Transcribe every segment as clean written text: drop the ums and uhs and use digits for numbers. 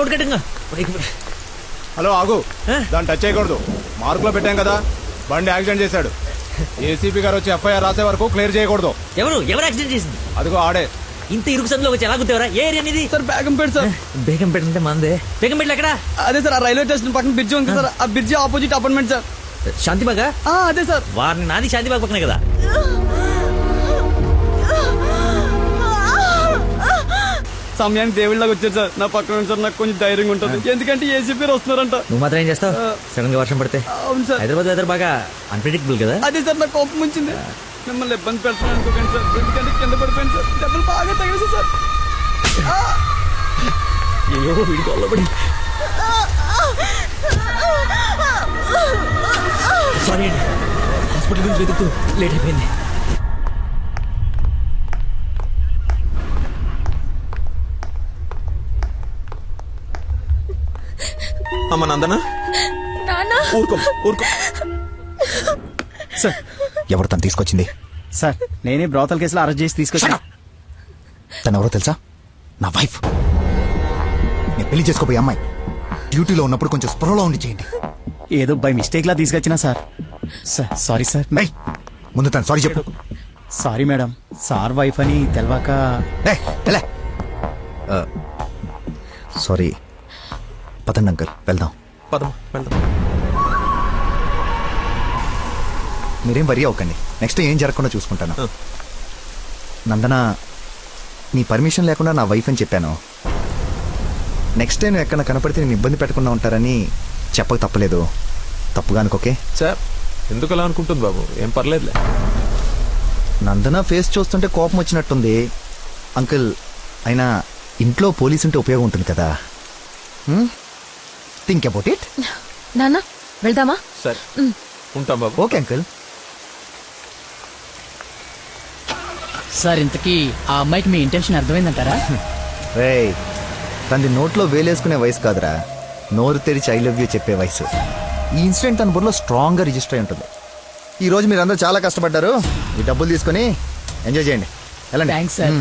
Road కట్టంగా. Hello ఆగు, దాన్ని టచ్ చేయకూడదు. మార్కులో పెట్టాం కదా. బండి యాక్సిడెంట్ చేశాడు. ఏసీపీ గారు వచ్చి ఎఫ్ఐఆర్ రాసే వరకు క్లియర్ చేయకూడదు. ఎవరు యాక్సిడెంట్ చేసింది? అదిగో ఆడే. ఇంత ఇరుకు సందులో వచ్చి ఎలా గుర్తేవరా? ఏ ఏరియా అనేది? Sir Begumpet sir. బేగంపేట అంటే మందే. బేగంపేటలో ఎక్కడ? అదే సార్, ఆ రైల్వే స్టేషన్ పక్కన బ్రిడ్జ్ ఉంది సార్, ఆ బ్రిడ్జ్ ఆపోజిట్ అపార్ట్మెంట్ సార్. శాంతిబాగా? అదే సార్. వారిని నాది శాంతిబాగ్ పక్కనే కదా. సమయానికి దేవుళ్ళగా వచ్చారు సార్. నా పక్కన సార్ నాకు కొంచెం ధైర్యంగా ఉంటుంది, ఎందుకంటే ఏసీపీ వస్తున్నారంట. నువ్వు మాత్రం ఏం చేస్తావు? సడన్ గా వర్షం పడితే? అవును సార్. హైదరాబాద్ వెదర్ బాగా అన్ప్రెడిక్టబుల్ కదా. అదే సార్, నాకు కోపం వచ్చింది. మిమ్మల్ని ఇబ్బంది పెడుతున్నాను అనుకోకండి సార్, ఎందుకంటే కింద పడిపోయింది సార్. దెబ్బలు బాగా తగిలి సార్. అయ్యో వీడికి అల్లబడి. సారీ అండి, హాస్పిటల్ గురించి వెతుకుతూ లేట్ అయిపోయింది. అమ్మ నందనా, ఊరుకో ఊరుకో. సార్, ఎవరు తను తీసుకొచ్చింది? సార్, నేనే బ్రోతల్ కేసులో అరెస్ట్ చేసి తీసుకొచ్చాను. తను ఎవరో తెలుసా? నా వైఫ్. నేను పెళ్లి చేసుకోబోయే అమ్మాయి. డ్యూటీలో ఉన్నప్పుడు కొంచెం స్పృహలో ఉండి చేయండి. ఏదో బై మిస్టేక్ లా తీసుకొచ్చినా సార్. Sorry sir. ముందు తను సారీ చెప్పు. సారీ మేడం, సార్ వైఫ్ అని తెలవాక. సారీ. పదండి అంకుల్, వెళ్దాం. పదమ్మా వెళ్దాం. మీరేం వరీ అవ్వకండి, నెక్స్ట్ ఏం జరగకుండా చూసుకుంటాను. నందన, నీ పర్మిషన్ లేకుండా నా వైఫ్ అని చెప్పాను. నెక్స్ట్ టైం ఎక్కడ కనపడితే నేను ఇబ్బంది పెట్టకుండా ఉంటారని చెప్పక తప్పలేదు. తప్పుగా అనుకోకే సార్. ఎందుకు అలా అనుకుంటుంది బాబు? ఏం పర్లేదులే. నందన ఫేస్ చూస్తుంటే కోపం వచ్చినట్టుంది అంకుల్. అయినా ఇంట్లో పోలీసు ఉంటే ఉపయోగం ఉంటుంది కదా. Think about it. నాన్న వెళ్దామా? సరే ఉంటాం బాబు. Okay uncle. సార్, ఇంతకీ ఆ అమ్మాయికి మీ ఇంటెన్షన్ అర్థమైందంటారా? రేయ్, తనది నోట్లో వేలేసుకునే వయసు కాదురా, నోరు తెరిచి ఐ లవ్ యూ చెప్పే వయసు. ఈ ఇన్సిడెంట్ తన బుర్రలో స్ట్రాంగ్గా రిజిస్టర్ అయి ఉంటుంది. ఈ రోజు మీరందరూ చాలా కష్టపడ్డారు. ఈ డబ్బులు తీసుకొని ఎంజాయ్ చేయండి. వెళ్ళండి. Thanks sir.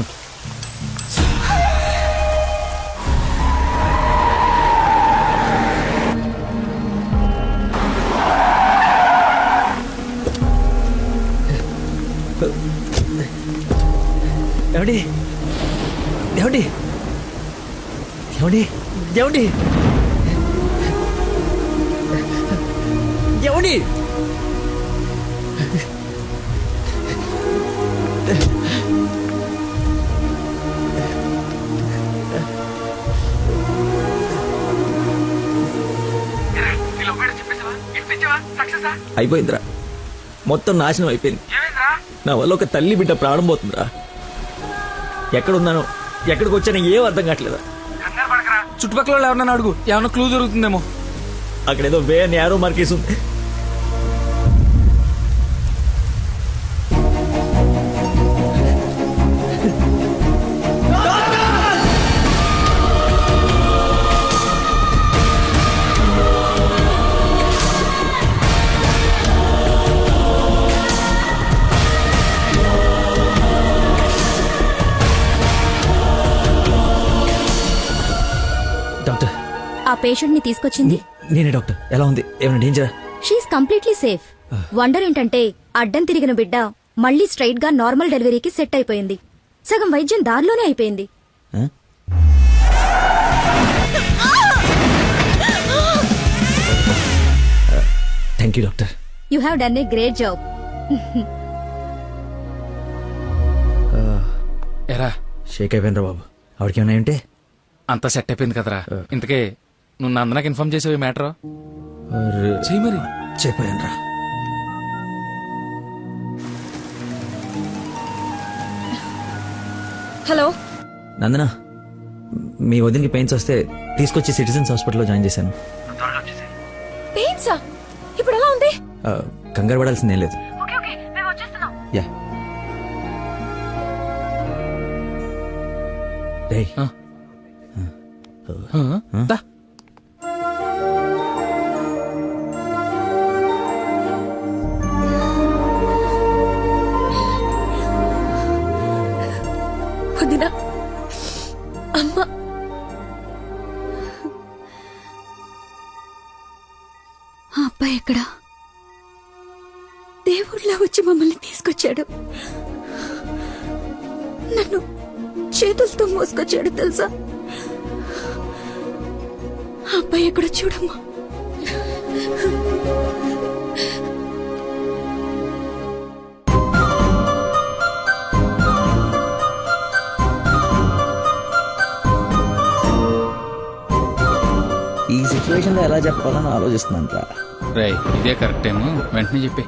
ఏమండి ఏమండి ఏమండి ఏమండి ఏమండి? అయిపోయిందిరా, మొత్తం నాశనం అయిపోయింది. నా వల్ల ఒక తల్లి బిడ్డ ప్రాణం పోతుందిరా. ఎక్కడున్నానో ఎక్కడికి వచ్చానో ఏం అర్థం కావట్లేదా. చుట్టుపక్కల వాళ్ళు ఎవరన్నా అడుగు, ఏమన్నా క్లూ దొరుకుతుందేమో. అక్కడేదో వే అని యారో మార్కేసి ఉంది. డాక్టర్, ఆ పేషెంట్ ని తీసుకొచ్చింది నేనే డాక్టర్. ఎలా ఉంది? ఏమైనా డేంజరా? She is completely safe. వండర్ ఏంటంటే అడ్డం తిరిగిన బిడ్డ మళ్ళీ స్ట్రైట్ గా నార్మల్ డెలివరీకి సెట్ అయిపోయింది. సగం వైద్యం దారిలోనే అయిపోయింది. Thank you doctor. You have done a great job. ఎరా షేక్ అయిపోయినరా బాబు. ఆవిడకి ఏమైనా ఉంటే అంతా సెట్ అయిపోయింది కదరా. ఇంతకే నువ్వు నందనకి ఇన్ఫార్మ్ చేసావు ఈ మ్యాటర్? చెయ్యి మరి. చెప్పానురా. హలో నందన, మీ వదినకి పెయిన్స్ వస్తే తీసుకొచ్చి సిటిజన్స్ హాస్పిటల్లో జాయిన్ చేశాను. పెయిన్సా? ఇప్పుడు ఎలా ఉంది? కంగారు పడాల్సిందేం లేదు. యా. రేయ్, వదినా, అమ్మ అబ్బాయి ఎక్కడా? దేవుళ్ళ వచ్చి మమ్మల్ని తీసుకొచ్చాడు. నన్ను చేతులతో మోసుకొచ్చాడు తెలుసా? ఆ అబ్బాయి ఎక్కడ చూడమ్మా. ఈ సిచ్యువేషన్ లో ఎలా చెప్పాలని ఆలోచిస్తున్నాను రా. రేయ్ ఇదే కరెక్ట్ టైము, వెంటనే చెప్పి.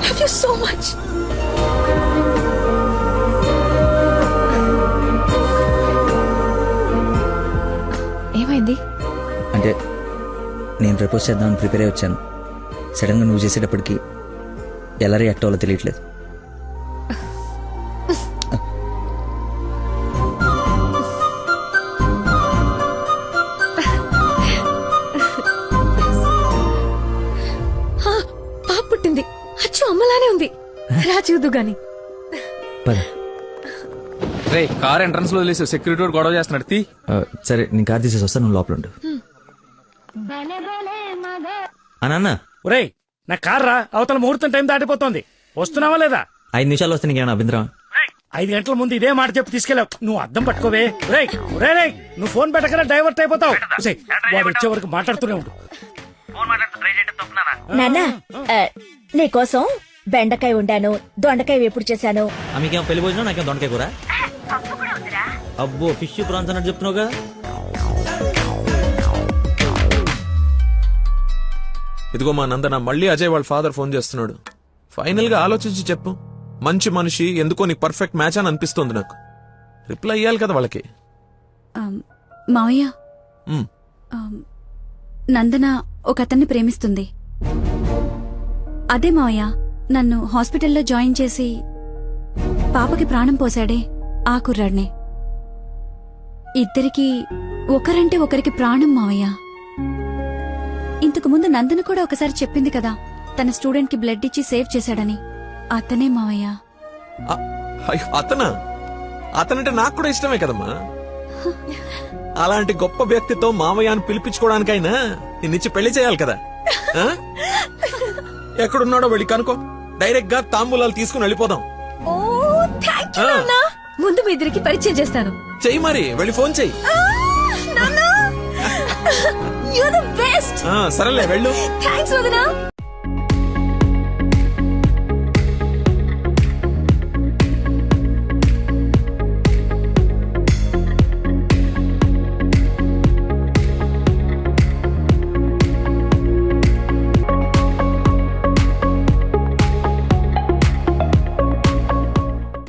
Love you so much. ఏమైంది? అంటే నేను ప్రపోజ్ చేద్దామని ప్రిపేర్ అయి వచ్చాను. సడన్ గా నువ్వు చేసేటప్పటికి ఎలా రియాక్ట్ అవ్వాలో తెలియట్లేదు. పాప పుట్టింది. అచ్చు అమ్మలానే ఉంది. రా చూద్దు గాని. పద. రే కార్ ఎంట్రన్స్ లో వదిలేసి సెక్యూరిటీ వాడు గొడవ చేస్తున్నాడు. తీ. సరే నేను కార్ తీసేసి వస్తాను, నువ్వు లోపల ఉండు. నాన్న ఒరేయ్ నా కార్ రా, అవతల ముహూర్తం టైం దాటిపోతోంది. వస్తున్నావా లేదా? 5 నిమిషాలు వస్తే నీకేమైనా అభ్యంతరం? 5 గంటల ముందు ఇదే మాట చెప్పి తీసుకెళ్ళావు. నువ్వు అద్దం పట్టుకోవే. రేయ్ రేయ్ నువ్వు ఫోన్ పెట్టకనే డైవర్ట్ అయిపోతావు. ఒసేయ్, వాడు వచ్చే వరకు మాట్లాడుతూనే ఉండు. నాన్న నీకోసం బెండకాయ వండాను, దొండకాయ వేపుడు చేశాను. మీకేమో పెళ్లి భోజనం, నాకేమో దొండకాయ కూర. అబ్బో ఫిష్ ప్రాన్స్ అన్నట్టు చెప్తున్నావుగా. ఇదిగో మా నందన, మళ్ళీ అజయ్ వాళ్ళ ఫాదర్ ఫోన్ చేస్తున్నాడు. ఫైనల్ గా ఆలోచించి చెప్పు. మంచి మనిషి, ఎందుకో నీకు పర్ఫెక్ట్ మ్యాచ్ అని అనిపిస్తుంది నాకు. రిప్లై ఇయ్యాలి కదా వాళ్ళకి. మావయ్య, ఉమ్, నందన ఒక అతన్ని ప్రేమిస్తుంది. అదే మావయ్య నన్ను హాస్పిటల్లో జాయిన్ చేసి పాపకి ప్రాణం పోశాడే ఆ కుర్రాడినే. ఇద్దరికి ఒకరంటే ఒకరికి ప్రాణం మావయ్య. ఇంతకు ముందు నందన కూడా ఒకసారి చెప్పింది కదా, తన స్టూడెంట్ కి బ్లడ్ ఇచ్చి సేవ్ చేశాడని. అతనే మావయ్య. అయ్యో, అతనంటే నాకు కూడా ఇష్టమే కదమ్మా. అలాంటి గొప్ప వ్యక్తితో మామయ్య అని పిలిపించుకోవడానికైనా నిన్నిచ్చి పెళ్లి చేయాలి కదా. ఆ? ఎక్కడున్నాడో వెళ్ళి కనుకో, డైరెక్ట్ గా తాంబూలాలు తీసుకుని వెళ్ళిపోదాం. ముందు మీ ఇద్దరికి పరిచయం చేస్తాను. చెయ్యి మరి, వెళ్ళి ఫోన్ చెయ్యి. You're the best. సరేలే వెళ్ళు. Thanks, Vadana.